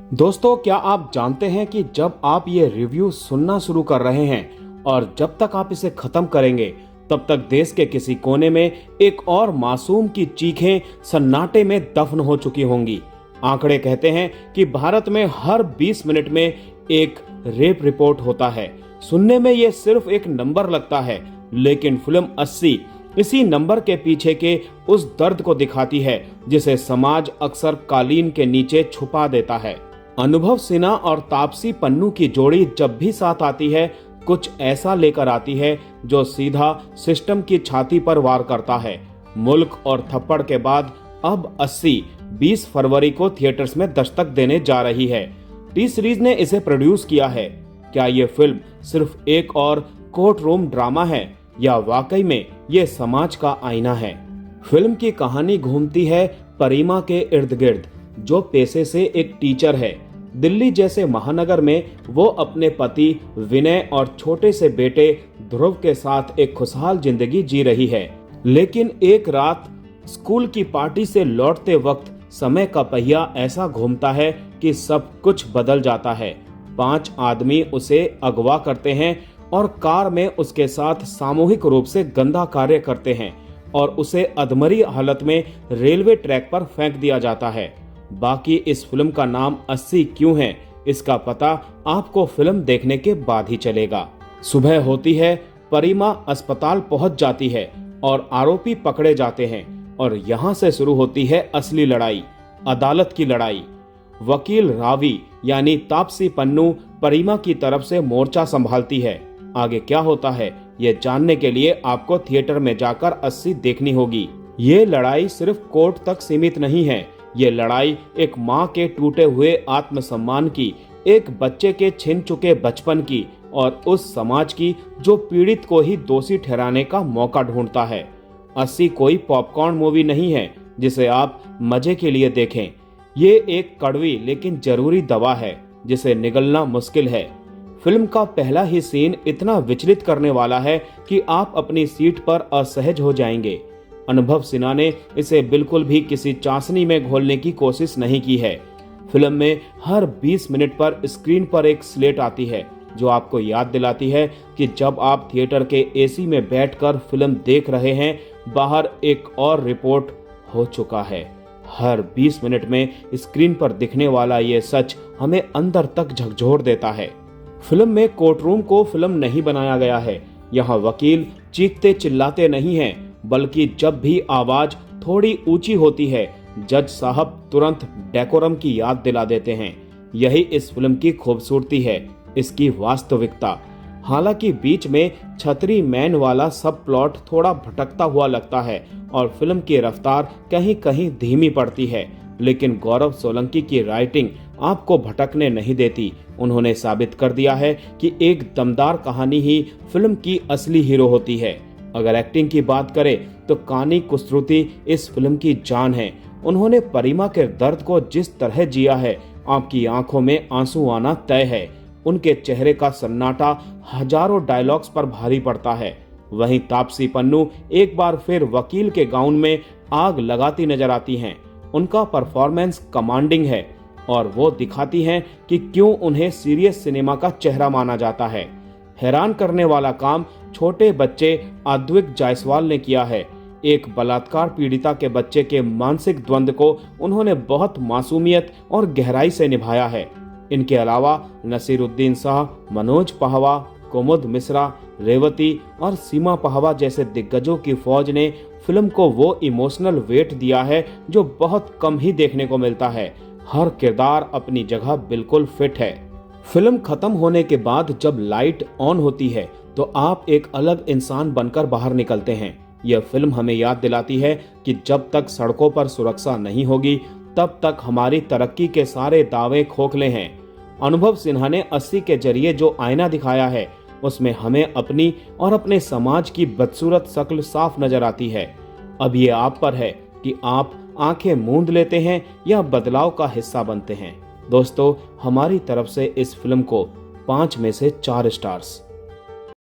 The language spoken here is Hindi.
दोस्तों, क्या आप जानते हैं कि जब आप ये रिव्यू सुनना शुरू कर रहे हैं और जब तक आप इसे खत्म करेंगे तब तक देश के किसी कोने में एक और मासूम की चीखें सन्नाटे में दफन हो चुकी होंगी। आंकड़े कहते हैं कि भारत में हर 20 मिनट में एक रेप रिपोर्ट होता है। सुनने में ये सिर्फ एक नंबर लगता है, लेकिन फिल्म 80 इसी नंबर के पीछे के उस दर्द को दिखाती है जिसे समाज अक्सर कालीन के नीचे छुपा देता है। अनुभव सिन्हा और तापसी पन्नू की जोड़ी जब भी साथ आती है, कुछ ऐसा लेकर आती है जो सीधा सिस्टम की छाती पर वार करता है। मुल्क और थप्पड़ के बाद अब 80 20 फरवरी को थिएटर्स में दस्तक देने जा रही है। टी सीरीज ने इसे प्रोड्यूस किया है। क्या ये फिल्म सिर्फ एक और कोर्ट रूम ड्रामा है या वाकई में ये समाज का आईना है? फिल्म की कहानी घूमती है परिमा के इर्द गिर्द, जो पेशे से एक टीचर है। दिल्ली जैसे महानगर में वो अपने पति विनय और छोटे से बेटे ध्रुव के साथ एक खुशहाल जिंदगी जी रही है। लेकिन एक रात स्कूल की पार्टी से लौटते वक्त समय का पहिया ऐसा घूमता है कि सब कुछ बदल जाता है। 5 आदमी उसे अगवा करते हैं और कार में उसके साथ सामूहिक रूप से गंदा कार्य करते हैं और उसे अधमरी हालत में रेलवे ट्रैक पर फेंक दिया जाता है। बाकी इस फिल्म का नाम 80 क्यों है, इसका पता आपको फिल्म देखने के बाद ही चलेगा। सुबह होती है, परिमा अस्पताल पहुंच जाती है और आरोपी पकड़े जाते हैं और यहाँ से शुरू होती है असली लड़ाई, अदालत की लड़ाई। वकील रावी यानी तापसी पन्नू परिमा की तरफ से मोर्चा संभालती है। आगे क्या होता है ये जानने के लिए आपको थिएटर में जाकर 80 देखनी होगी। ये लड़ाई सिर्फ कोर्ट तक सीमित नहीं है। ये लड़ाई एक माँ के टूटे हुए आत्मसम्मान की, एक बच्चे के छिन चुके बचपन की और उस समाज की जो पीड़ित को ही दोषी ठहराने का मौका ढूंढता है। 80 कोई पॉपकॉर्न मूवी नहीं है जिसे आप मजे के लिए देखें। ये एक कड़वी लेकिन जरूरी दवा है जिसे निगलना मुश्किल है। फिल्म का पहला ही सीन इतना विचलित करने वाला है कि आप अपनी सीट पर असहज हो जाएंगे। अनुभव सिन्हा ने इसे बिल्कुल भी किसी चाशनी में घोलने की कोशिश नहीं की है। फिल्म में हर 20 मिनट पर स्क्रीन पर एक स्लेट आती है जो आपको याद दिलाती है कि जब आप थिएटर के एसी में बैठकर फिल्म देख रहे हैं, बाहर एक और रिपोर्ट हो चुका है। हर 20 मिनट में स्क्रीन पर दिखने वाला ये सच हमें अंदर तक झकझोर देता है। फिल्म में कोर्टरूम को फिल्म नहीं बनाया गया है। यहाँ वकील चीखते चिल्लाते नहीं हैं, बल्कि जब भी आवाज थोड़ी ऊंची होती है, जज साहब तुरंत डेकोरम की याद दिला देते हैं। यही इस फिल्म की खूबसूरती है, इसकी वास्तविकता। हालांकि बीच में छतरी मैन वाला सब प्लॉट थोड़ा भटकता हुआ लगता है और फिल्म की रफ्तार कहीं कहीं धीमी पड़ती है, लेकिन गौरव सोलंकी की राइटिंग आपको भटकने नहीं देती। उन्होंने साबित कर दिया है कि एक दमदार कहानी ही फिल्म की असली हीरो होती है। अगर एक्टिंग की बात करें तो कानी कुसरुती इस फिल्म की जान है। उन्होंने परिमा के दर्द को जिस तरह जिया है, आपकी आंखों में आंसू आना तय है। उनके चेहरे का सन्नाटा हजारों डायलॉग्स पर भारी पड़ता है। वहीं तापसी पन्नू एक बार फिर वकील के गाउन में आग लगाती नजर आती हैं। उनका परफॉर्मेंस कमांडिंग है और वो दिखाती हैं कि क्यों उन्हें सीरियस सिनेमा का चेहरा माना जाता है। हैरान करने वाला काम छोटे बच्चे अद्विक जायसवाल ने किया है। एक बलात्कार पीड़िता के बच्चे के मानसिक द्वंद को उन्होंने बहुत मासूमियत और गहराई से निभाया है। इनके अलावा नसीरुद्दीन शाह, मनोज पहवा, कुमुद मिश्रा, रेवती और सीमा पहवा जैसे दिग्गजों की फौज ने फिल्म को वो इमोशनल वेट दिया है जो बहुत कम ही देखने को मिलता है। हर किरदार अपनी जगह बिल्कुल फिट है। फिल्म खत्म होने के बाद जब लाइट ऑन होती है तो आप एक अलग इंसान बनकर बाहर निकलते हैं। यह फिल्म हमें याद दिलाती है कि जब तक सड़कों पर सुरक्षा नहीं होगी, तब तक हमारी तरक्की के सारे दावे खोखले हैं। अनुभव सिन्हा ने 80 के जरिए जो आईना दिखाया है, उसमें हमें अपनी और अपने समाज की बदसूरत शक्ल साफ नजर आती है। अब ये आप पर है कि आप आंखें मूंद लेते हैं या बदलाव का हिस्सा बनते हैं। दोस्तों, हमारी तरफ से इस फिल्म को 5 में से 4 स्टार्स।